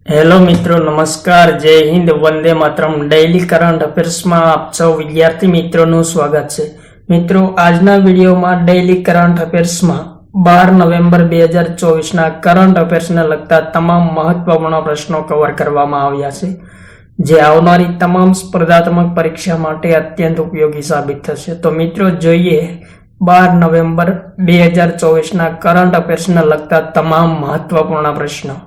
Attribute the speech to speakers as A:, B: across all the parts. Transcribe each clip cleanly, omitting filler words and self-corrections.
A: Hello મિત્રો, નમસ્કાર, જય હિન્દ, વંદે માતરમ. ડેઇલી કરંટ અફેર્સમાં આપ સૌ વિદ્યાર્થી મિત્રોનું સ્વાગત છે. મિત્રો, આજના વિડીયોમાં ડેઇલી કરંટ અફેર્સમાં 12 નવેમ્બર 2024ના કરંટ અફેર્સને લગતા તમામ મહત્વપૂર્ણ પ્રશ્નો કવર કરવામાં આવ્યા છે, જે આવનારી તમામ સ્પર્ધાત્મક પરીક્ષા માટે અત્યંત ઉપયોગી સાબિત થશે. તો મિત્રો, જોઈએ 12 નવેમ્બર 2024ના કરંટ અફેર્સને લગતા તમામ મહત્વપૂર્ણ પ્રશ્નો.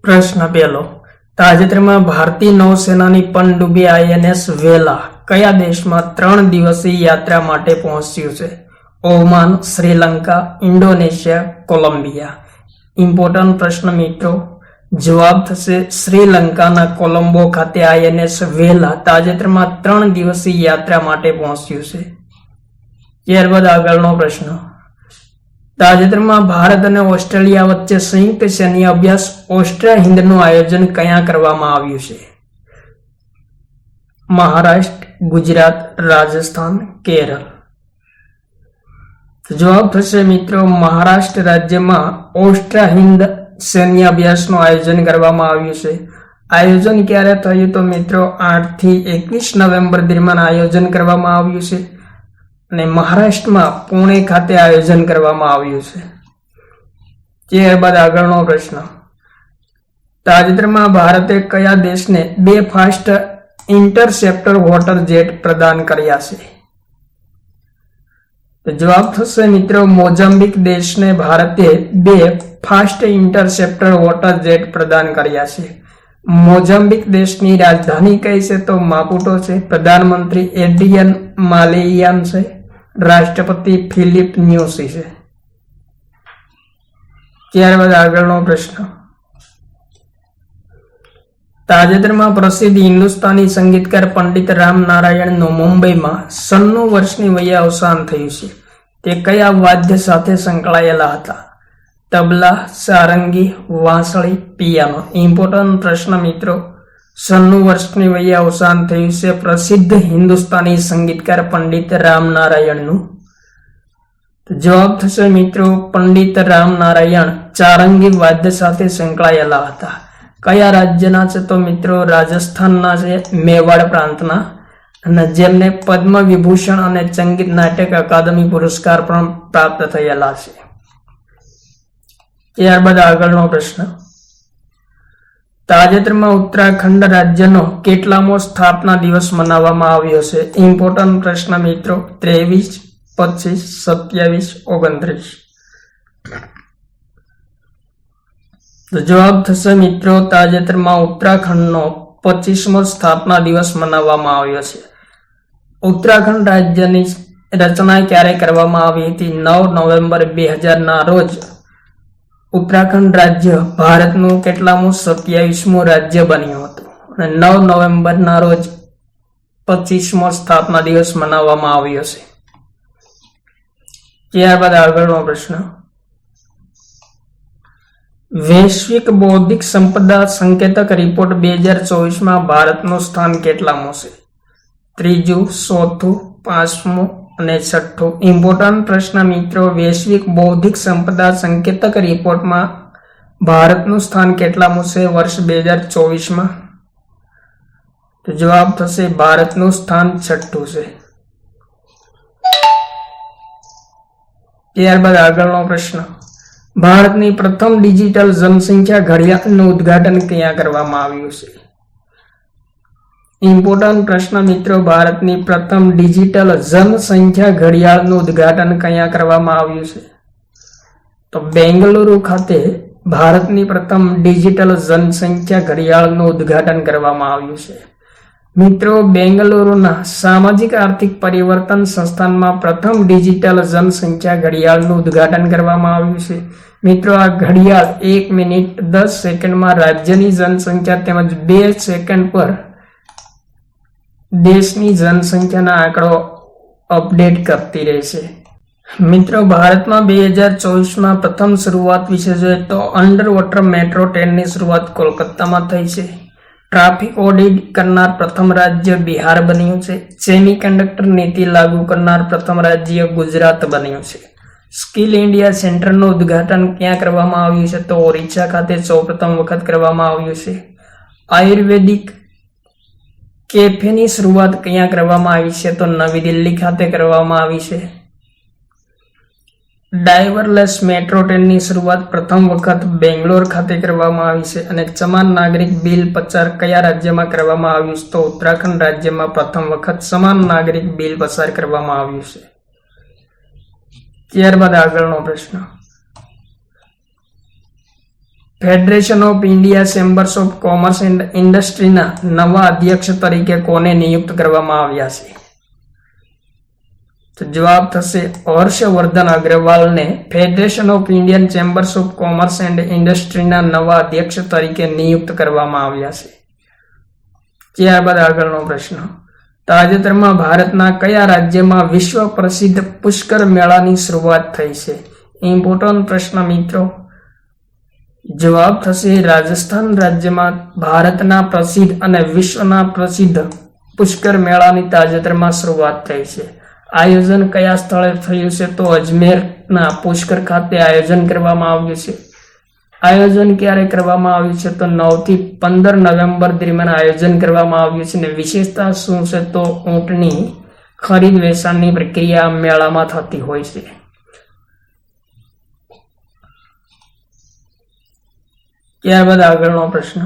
A: પ્રશ્ન પહેલો. તાજેતરમાં ભારતીય નૌસેનાની પનડુબ્બી INS વેલા કયા દેશમાં 3 દિવસીય યાત્રા માટે પહોંચ્યું છે? Oman, Sri Lanka, Indonesia, Columbia. Important પ્રશ્ન મિત્રો. જવાબ થશે શ્રીલંકાના કોલંબો ખાતે INS વેલા તાજેતરમાં 3 દિવસીય યાત્રા માટે પહોંચ્યું છે. ત્યારબાદ આગળનો પ્રશ્ન. તાજેતરમાં ભારત અને ઓસ્ટ્રેલિયા વચ્ચે સંયુક્ત સૈન્ય અભ્યાસ ઓસ્ટ્રા હિંદનું આયોજન ક્યાં કરવામાં આવ્યું છે? મહારાષ્ટ્ર, ગુજરાત, રાજસ્થાન, કેરળ. જવાબ થશે મિત્રો મહારાષ્ટ્ર રાજ્યમાં ઓસ્ટ્રા હિંદ સૈન્ય અભ્યાસનું આયોજન કરવામાં આવ્યું છે. આયોજન ક્યારે થયું? તો મિત્રો 8 થી 21 નવેમ્બર દરમિયાન આયોજન કરવામાં આવ્યું છે અને મહારાષ્ટ્રમાં પુણે ખાતે આયોજન કરવામાં આવ્યું છે. ત્યારબાદ આગળનો પ્રશ્ન. તાજેતરમાં ભારતે કયા દેશને 2 ફાસ્ટ ઇન્ટરસેપ્ટર વોટર જેટ પ્રદાન કર્યા છે? જવાબ થશે મિત્રો મોઝામ્બિક દેશને ભારતે 2 ફાસ્ટ ઇન્ટરસેપ્ટર વોટર જેટ પ્રદાન કર્યા છે. મોઝામ્બિક દેશની રાજધાની કઈ છે? તો માપુટો છે. પ્રધાનમંત્રી એડ્રિયન માલેયાન છે. રાષ્ટ્રપતિ ફિલિપ ન્યુસી છે. ત્યારબાદ આગળનો પ્રશ્ન. તાજેતરમાં પ્રસિદ્ધ હિન્દુસ્તાની સંગીતકાર પંડિત રામ નારાયણનું મુંબઈમાં 96 વર્ષની વયે અવસાન થયું છે. તે કયા વાદ્ય સાથે સંકળાયેલા હતા? તબલા, સારંગી, વાંસળી, પિયાનો. ઇમ્પોર્ટન્ટ પ્રશ્ન મિત્રો. 96 વર્ષની વયે અવસાન થયું છે પ્રસિદ્ધ હિન્દુસ્તાની સંગીતકાર પંડિત રામ નારાયણનું. જવાબ થશે મિત્રો પંડિત રામ નારાયણ ચારંગી વાદ્ય સાથે સંકળાયેલા હતા. કયા રાજ્યના છે? તો મિત્રો રાજસ્થાનના છે, મેવાડ પ્રાંતના, અને જેમને પદ્મ વિભૂષણ અને સંગીત નાટક અકાદમી પુરસ્કાર પણ પ્રાપ્ત થયેલા છે. ત્યારબાદ આગળનો પ્રશ્ન. તાજેતરમાં ઉત્તરાખંડ રાજ્યનો કેટલામો સ્થાપના દિવસ મનાવવામાં આવ્યો છે? ઇમ્પોર્ટન્ટ પ્રશ્ન મિત્રો. 23, 25, 27, 29. તો જવાબ થશે મિત્રો તાજેતરમાં ઉત્તરાખંડનો 25મો સ્થાપના દિવસ મનાવવામાં આવ્યો છે. ઉત્તરાખંડ રાજ્યની રચના ક્યારે કરવામાં આવી હતી? 9 નવેમ્બર 2000ના રોજ ઉત્તરાખંડ રાજ્ય ભારતનું કેટલામું 27મું રાજ્ય બન્યું હતું અને 9 નવેમ્બરના રોજ 25મો સ્થાપના દિવસ મનાવવામાં આવ્યો છે. ત્યારબાદ આગળનો પ્રશ્ન. વૈશ્વિક બૌદ્ધિક સંપદા સંકેતક રિપોર્ટ 2024માં ભારતનું સ્થાન કેટલામું છે? 3, 4, 5 અને 6. ઇમ્પોર્ટન્ટ પ્રશ્ન મિત્રો. વૈશ્વિક બૌદ્ધિક સંપદા સંકેતક રિપોર્ટમાં ભારતનું સ્થાન કેટલામું છે વર્ષ 2024માં? તો જવાબ થશે ભારતનું સ્થાન 6 છે. ત્યારબાદ આગળનો પ્રશ્ન. ભારતની પ્રથમ ડિજિટલ જનસંખ્યા ઘડિયાળનું ઉદ્ઘાટન ક્યાં કરવામાં આવ્યું છે? ઇમ્પોર્ટન્ટ પ્રશ્ન મિત્રો. ભારતની પ્રથમ ડિજિટલ જનસંખ્યા ઘડિયાળનું ઉદ્ઘાટન ક્યાં કરવામાં આવ્યું છે? તો બેંગલુરુ ખાતે ભારતની પ્રથમ ડિજિટલ જનસંખ્યા ઘડિયાળનું ઉદ્ઘાટન કરવામાં આવ્યું છે. મિત્રો, બેંગલુરુના સામાજિક આર્થિક પરિવર્તન સંસ્થાનમાં પ્રથમ ડિજિટલ જનસંખ્યા ઘડિયાળનું ઉદ્ઘાટન કરવામાં આવ્યું છે. મિત્રો, આ ઘડિયાળ 1 મિનિટ 10 સેકન્ડમાં રાજ્યની જનસંખ્યા તેમજ 2 સેકન્ડ પર દેશની જનસંખ્યાના આંકડો અપડેટ કરતી રહેશે. મિત્રો, ભારતમાં 2024માં પ્રથમ શરૂઆત વિશે જોઈએ તો અંડર વોટર મેટ્રો ટ્રેનની શરૂઆત કોલકાતામાં થઈ છે. ટ્રાફિક ઓડિટ કરનાર પ્રથમ રાજ્ય બિહાર બન્યું છે. સેમિકન્ડક્ટર નીતિ લાગુ કરનાર પ્રથમ રાજ્ય ગુજરાત બન્યું છે. સ્કિલ ઇન્ડિયા સેન્ટરનું ઉદ્ઘાટન ક્યાં કરવામાં આવ્યું છે તો ઓરિસ્સા ખાતે સૌપ્રથમ વખત કરવામાં આવ્યું છે. આયુર્વેદિક કેફેની શરૂઆત ક્યાં કરવામાં આવી છે તો નવી દિલ્હી ખાતે કરવામાં આવી છે. ડ્રાઈવરલેસ મેટ્રો ટ્રેનની શરૂઆત પ્રથમ વખત બેંગ્લોર ખાતે કરવામાં આવી છે. અને સમાન નાગરિક બિલ પસાર કયા રાજ્યમાં કરવામાં આવ્યું છે તો ઉત્તરાખંડ રાજ્યમાં પ્રથમ વખત સમાન નાગરિક બિલ પસાર કરવામાં આવ્યું છે. ત્યારબાદ આગળનો પ્રશ્ન, federation of India chambers of commerce and ઇન્ડસ્ટ્રીના નવા અધ્યક્ષ તરીકે કોને નિયુક્ત કરવામાં આવ્યા છે તો જવાબ થશે હર્ષવર્ધન અગ્રવાલને federation of Indian chambers of commerce and ઇન્ડસ્ટ્રીના નવા અધ્યક્ષ તરીકે નિયુક્ત કરવામાં આવ્યા છે. ત્યારબાદ આગળનો પ્રશ્ન, તાજેતરમાં ભારતના કયા રાજ્યમાં વિશ્વ પ્રસિદ્ધ પુષ્કર મેળાની શરૂઆત થઈ છે? ઇમ્પોર્ટન્ટ પ્રશ્ન મિત્રો. જવાબ થશે રાજસ્થાન રાજ્યમાં ભારતના પ્રસિદ્ધ અને વિશ્વના પ્રસિદ્ધ પુષ્કર મેળાની તાજેતરમાં શરૂઆત થઈ છે. આયોજન કયા સ્થળે થયું છે તો અજમેરના પુષ્કર ખાતે આયોજન કરવામાં આવ્યું છે. આયોજન ક્યારે કરવામાં આવ્યું છે તો 9 થી 15 નવેમ્બર દરમિયાન આયોજન કરવામાં આવ્યું છે. અને વિશેષતા શું છે તો ઊંટની ખરીદ વેચાણની પ્રક્રિયા મેળામાં થતી હોય છે. ત્યારબાદ આગળનો પ્રશ્ન,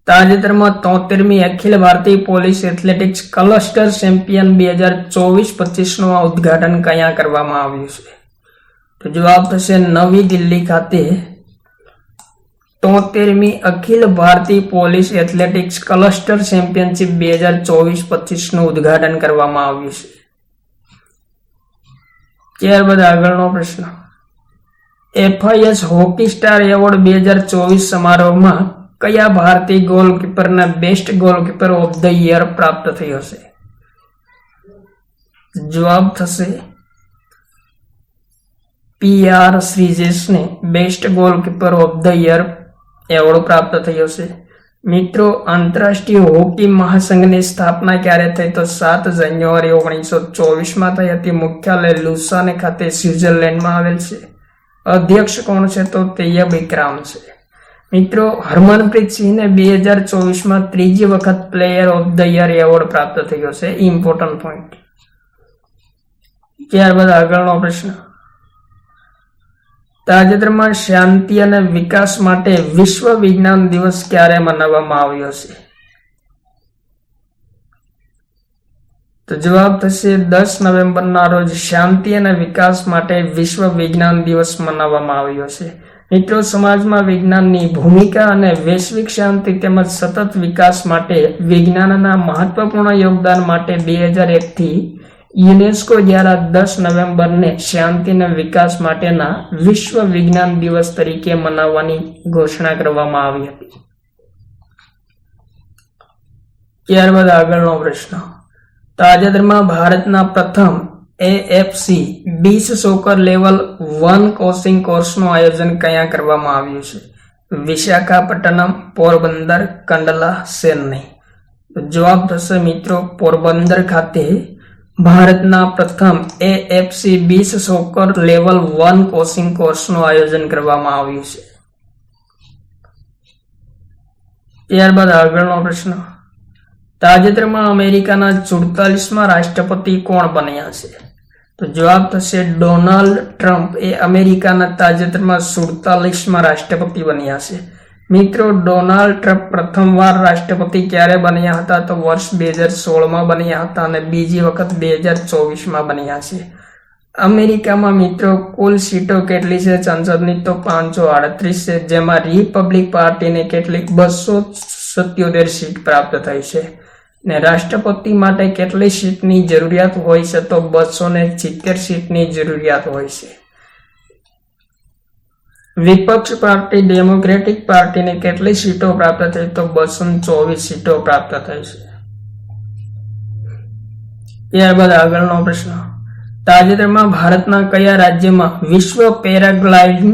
A: તાજેતરમાં 73મી Akhil Bharatiya police athletics cluster champion 2024-25નું ઉદ્ઘાટન ક્યાં કરવામાં આવ્યું છે તો જવાબ થશે નવી દિલ્હી ખાતે 73મી Akhil Bharatiya police athletics cluster championship 2024-25નું ઉદ્ઘાટન કરવામાં આવ્યું છે. ત્યારબાદ આગળનો પ્રશ્ન, FIS હોકી સ્ટાર એવોર્ડ 2024 સમારોહમાં કયા ભારતીય ગોલકીપરને best goalkeeper of the year પ્રાપ્ત થયો છે? જવાબ થશે PR શ્રીજેશને best goalkeeper of the year award પ્રાપ્ત થયો છે. મિત્રો, આંતરરાષ્ટ્રીય હોકી મહાસંઘની સ્થાપના ક્યારે થઈ તો 7 જાન્યુઆરી 1924માં થઈ હતી. મુખ્યાલય લુસાને ખાતે સ્વિટ્ઝરલેન્ડમાં આવેલ છે. અધ્યક્ષ કોણ છે તો તૈયબ ઇકરામ છે. મિત્રો, હરમનપ્રીત સિંહને 2024માં ત્રીજી વખત player of the year award પ્રાપ્ત થયો છે. Important point. ત્યારબાદ આગળનો પ્રશ્ન, તાજેતરમાં શાંતિ અને વિકાસ માટે વિશ્વ વિજ્ઞાન દિવસ ક્યારે મનાવવામાં આવ્યો છે તો જવાબ થશે 10 નવેમ્બરના રોજ શાંતિ અને વિકાસ માટે વિશ્વ વિજ્ઞાન દિવસ મનાવવામાં આવ્યો છે. મિત્રો, સમાજમાં વિજ્ઞાનની ભૂમિકા અને વૈશ્વિક શાંતિ તેમજ સતત વિકાસ માટે વિજ્ઞાનના મહત્વપૂર્ણ યોગદાન માટે 2001થી યુનેસ્કો દ્વારા 10 નવેમ્બરને શાંતિ અને વિકાસ માટેના વિશ્વ વિજ્ઞાન દિવસ તરીકે મનાવવાની ઘોષણા કરવામાં આવી હતી. ત્યારબાદ આગળનો પ્રશ્ન, તાજેતરમાં ભારતના પ્રથમ AFC beach soccer level 1 coaching કોર્સનું આયોજન ક્યાં કરવામાં આવ્યું છે? વિશાખાપટ્ટનમ, પોરબંદર, કંડલા, ચેન્નઈ. જવાબ થશે મિત્રો પોરબંદર ખાતે ભારતના પ્રથમ AFC beach soccer level 1 coaching કોર્સનું આયોજન કરવામાં આવ્યું છે. ત્યારબાદ આગળનો પ્રશ્ન, તાજેતરમાં અમેરિકાના 44મા રાષ્ટ્રપતિ કોણ બન્યા છે તો જવાબ થશે ડોનાલ્ડ ટ્રમ્પ એ અમેરિકાના તાજેતરમાં 47મા રાષ્ટ્રપતિ બન્યા છે. મિત્રો, ડોનાલ્ડ ટ્રમ્પ પ્રથમવાર રાષ્ટ્રપતિ ક્યારે બન્યા હતા તો વર્ષ 2016માં બન્યા હતા અને બીજી વખત 2024માં બન્યા છે. અમેરિકામાં મિત્રો કુલ સીટો કેટલી છે સંસદની તો 538 છે, જેમાં રિપબ્લિક પાર્ટીને કેટલીક 277 સીટ પ્રાપ્ત થઈ છે. ને રાષ્ટ્રપતિ માટે કેટલી સીટની જરૂરિયાત હોય છે તો 270 સીટની જરૂરિયાત હોય છે. વિપક્ષ પાર્ટી ડેમોક્રેટિક પાર્ટીને કેટલી સીટો પ્રાપ્ત થઈ તો 224 સીટો પ્રાપ્ત થઈ છે. ત્યારબાદ આગળનો પ્રશ્ન, તાજેતરમાં ભારતના કયા રાજ્યમાં વિશ્વ પેરાગ્લાઇડિંગ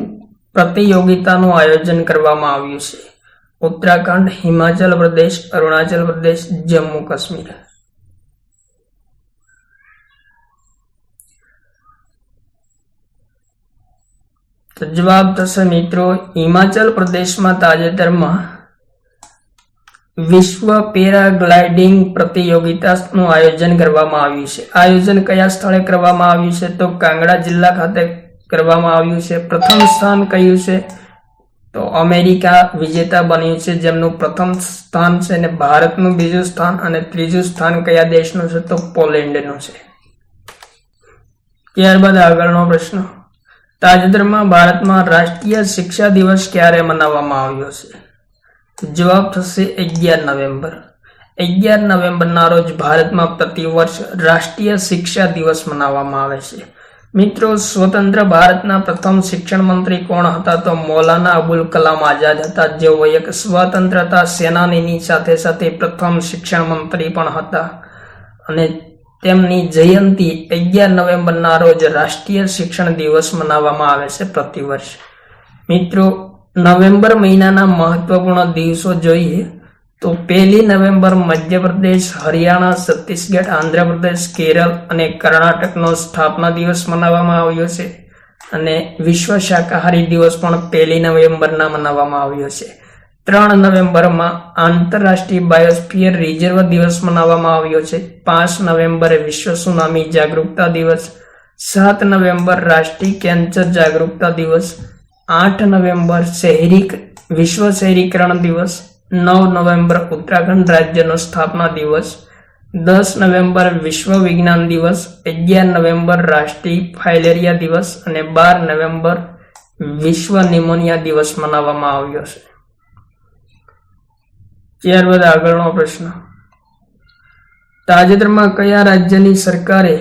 A: પ્રતિયોગિતાનું આયોજન કરવામાં આવ્યું છે? ઉત્તરાખંડ, હિમાચલ પ્રદેશ, અરુણાચલ પ્રદેશ, જમ્મુ કાશ્મીર. તો જવાબ થશે મિત્રો હિમાચલ પ્રદેશમાં તાજેતરમાં વિશ્વ પેરાગ્લાઇડિંગ પ્રતિયોગિતાનું આયોજન કરવામાં આવ્યું છે. આયોજન કયા સ્થળે કરવામાં આવ્યું છે? તો કાંગડા જિલ્લા ખાતે કરવામાં આવ્યું છે. પ્રથમ સ્થાન કયું છે? તો અમેરિકા વિજેતા બન્યું છે, જેમનું પ્રથમ સ્થાન છે, અને ભારતનું બીજું સ્થાન અને ત્રીજું સ્થાન કયા દેશનું છે? તો પોલેન્ડનું છે. ત્યારબાદ આગળનો પ્રશ્ન, તાજેતરમાં ભારતમાં રાષ્ટ્રીય શિક્ષા દિવસ ક્યારે મનાવવામાં આવ્યો છે? જવાબ થશે 11 નવેમ્બર. 11 નવેમ્બરના રોજ ભારતમાં પ્રતિવર્ષ રાષ્ટ્રીય શિક્ષા દિવસ મનાવવામાં આવે છે. મિત્રો, સ્વતંત્ર ભારતના પ્રથમ શિક્ષણ મંત્રી કોણ હતા? તો મૌલાના અબુલ કલામ આઝાદ હતા, જેઓ એક સ્વતંત્રતા સેનાનીની સાથે સાથે પ્રથમ શિક્ષણ મંત્રી પણ હતા, અને તેમની જયંતિ 11 નવેમ્બરના રોજ રાષ્ટ્રીય શિક્ષણ દિવસ મનાવવામાં આવે છે પ્રતિવર્ષ. મિત્રો, નવેમ્બર મહિનાના મહત્વપૂર્ણ દિવસો જોઈએ તો 1 નવેમ્બર મધ્યપ્રદેશ, હરિયાણા, છત્તીસગઢ, આંધ્રપ્રદેશ, કેરળ અને કર્ણાટકનો સ્થાપના દિવસ મનાવવામાં આવ્યો છે, અને વિશ્વ શાકાહારી દિવસ પણ 1 નવેમ્બરના મનાવવામાં આવ્યો છે. 3 નવેમ્બરમાં આંતરરાષ્ટ્રીય બાયોસ્ફિયર રિઝર્વ દિવસ મનાવવામાં આવ્યો છે. 5 નવેમ્બરે વિશ્વ સુનામી જાગૃતતા દિવસ. 7 નવેમ્બર રાષ્ટ્રીય કેન્સર જાગૃતતા દિવસ. 8 નવેમ્બર વિશ્વ શહેરીકરણ દિવસ. 9 નવેમ્બર ઉત્તરાખંડ રાજ્યનો સ્થાપના દિવસ. 10 નવેમ્બર વિશ્વ વિજ્ઞાન દિવસ. 11 નવેમ્બર રાષ્ટ્રીય ફાઇલેરિયા દિવસ અને 12 નવેમ્બર વિશ્વ નિમોનિયા દિવસ મનાવવામાં આવ્યો છે. ત્યારબાદ આગળનો પ્રશ્ન, તાજેતરમાં કયા રાજ્યની સરકારે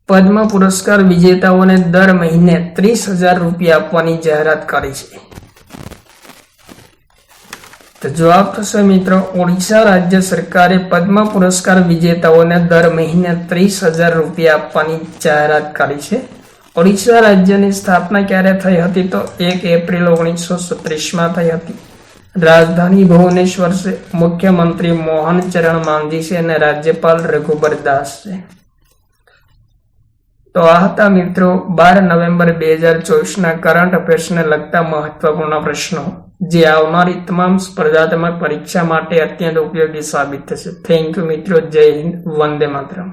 A: પદ્મ પુરસ્કાર વિજેતાઓને દર મહિને 30,000 રૂપિયા આપવાની જાહેરાત કરી છે? તો જવાબ થશે મિત્રો ઓડિશા રાજ્ય સરકારે પદ્મ પુરસ્કાર વિજેતાઓને દર મહિને 30,000 રૂપિયા આપવાની જાહેરાત કરી છે. ઓડિશા રાજ્યની સ્થાપના ક્યારે થઈ હતી? તો 1 એપ્રિલ 1936માં થઈ હતી. રાજધાની ભુવનેશ્વર છે. મુખ્યમંત્રી મોહન ચરણ માંઝી છે અને રાજ્યપાલ રઘુબર દાસ છે. તો આ હતા મિત્રો 12 નવેમ્બર 2024ના કરંટ અફેર્સને લગતા મહત્વપૂર્ણ પ્રશ્નો, જે આવનારી તમામ સ્પર્ધાત્મક પરીક્ષા માટે અત્યંત ઉપયોગી સાબિત થશે. થેન્ક યુ મિત્રો. જય હિન્દ. વંદે માતરમ.